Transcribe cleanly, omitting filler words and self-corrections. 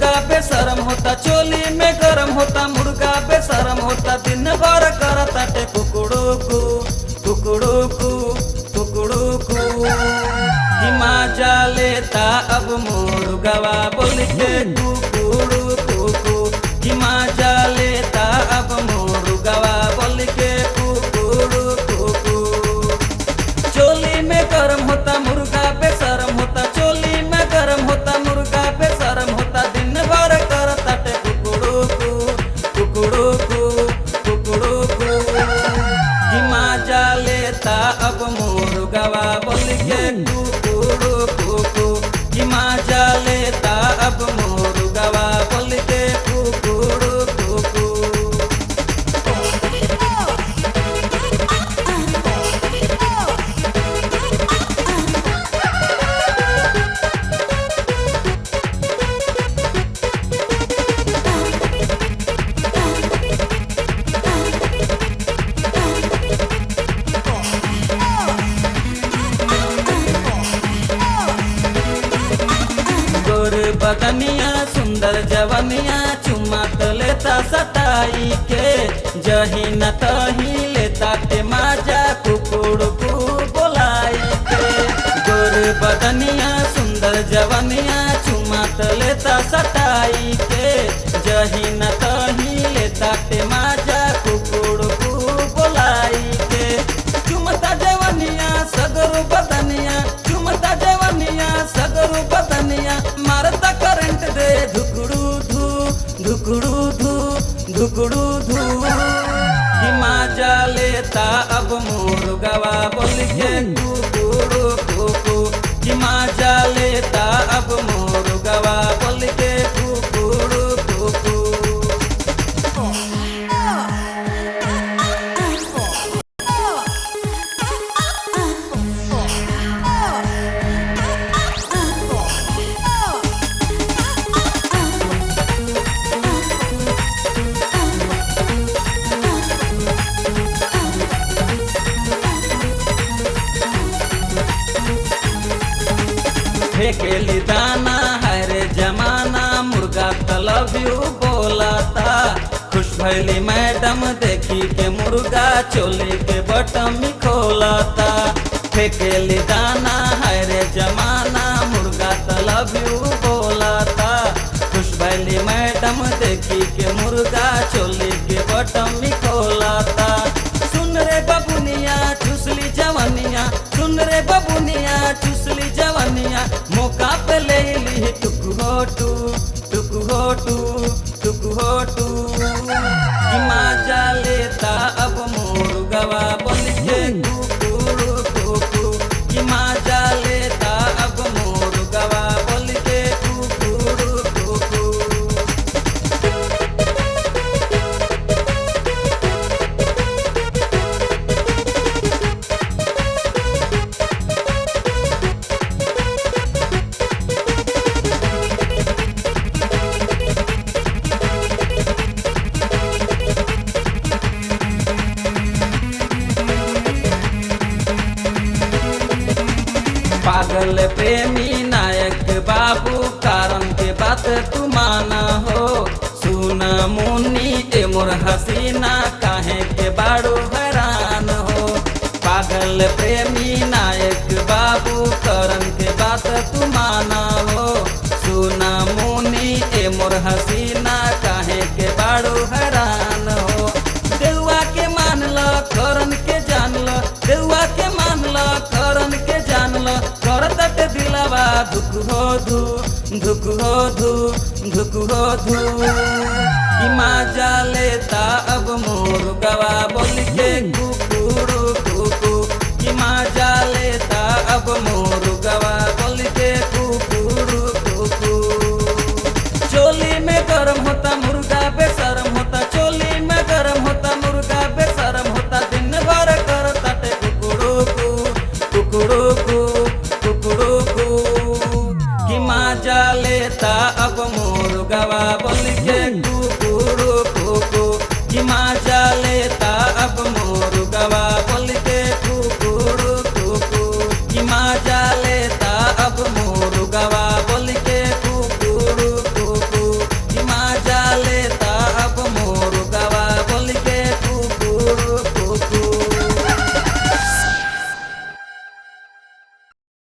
मुर्गा बेशरम होता, चोली में गरम होता, मुर्गा बेशरम होता, दिन भर करता टे कुकुड़ुकू कुकुड़ुकू कुकुड़ुकू। कि मजा लेता अब मुर्गवा बोल के कुकुड़ुकू, कि मजा लेता अब मुर्गवा बोल के कुकुड़ुकू। चोली में गरम होता, मुर्गा बेशरम होता, चोली में गरम होता, मुर्गा बेशरम होता, दिन भर करता टे कुकुड़ुकू कुकुड़ुकू कुकुड़ुकू। कि मजा लेता अब मुर्गवा बोल के कुकुड़ुकू, कि मजा लेता अब मुर्गवा बोल के कुकुड़ुकू। गोर बदनिया सुंदर जवनिया चुमा तो लेता सताई के, जही न तही लेता के माजा कुकुड़ुकू बोलाई के। गोर बदनिया सुंदर जवनिया चुमा तो लेता सताई के, जही न तही लेता के माजा कुकुड़ुकू बोलाई के। चुमता जवनिया सगरु बदनिया, चुमता जवनिया सगरु बदनिया, मारता करंट दे धुकुड़ू धू धुकुड़ू धू धुकुड़ू धू। कि मजा लेता अब मुर्गवा बोल के कुकुड़ुकू, कि मजा लेता अब मुर्गवा बोल के कुकुड़ुकू। फेंकेली दाना है रे जमाना, मुर्गा तलव्यू बोलाता। खुश भैली मैडम देखी के मुर्गा चोली के बटम खोलाता। फेंकेली दाना है रे जमाना, मुर्गा तलव्यू बोलाता। खुश भैली मैडम देखी के मुर्गा चोली के बटम खोलाता। सुन रे बबुनिया चुसली जवनिया, सुन रे बबुनिया चुसली जवनिया, मौका पे ले ली टुक होटू टुक होटू टुक होटू। कि मजा लेता अब मुर्गवा बोल के कुकुड़ुकू, कि मजा लेता अब मुर्गवा बोल के कुकुड़ुकू। पागल प्रेमी नायक बाबू कारण के बात तू माना हो। सुना मुन्नी ए मोर हसीना काहे के बाड़ू हैरान हो। पागल प्रेमी नायक बाबू कारण के बात तू माना हो। सुना मुन्नी ए मोर हसीना काहे के बाड़ू हैरान हो। देवा के मान लो करन के जान लो, देवा के मान लो करन के जान लो, करत दिलवा धुक हो धू धुक हो धू धुक हो धू। कि मजा लेता अब मुर्गवा बोल के कुकुड़ुकू, कि मजा लेता अब मुर्गवा बोल के कुकुड़ुकू। चोली में गरम होता, मुर्गा बेशरम होता, चोली में गरम होता, मुर्गा बेशरम होता, दिन भर करता टे कुकुड़ुकू कुकुड़ुकू कुकुड़ुकू। कि मजा लेता अब मुर्गवा बोल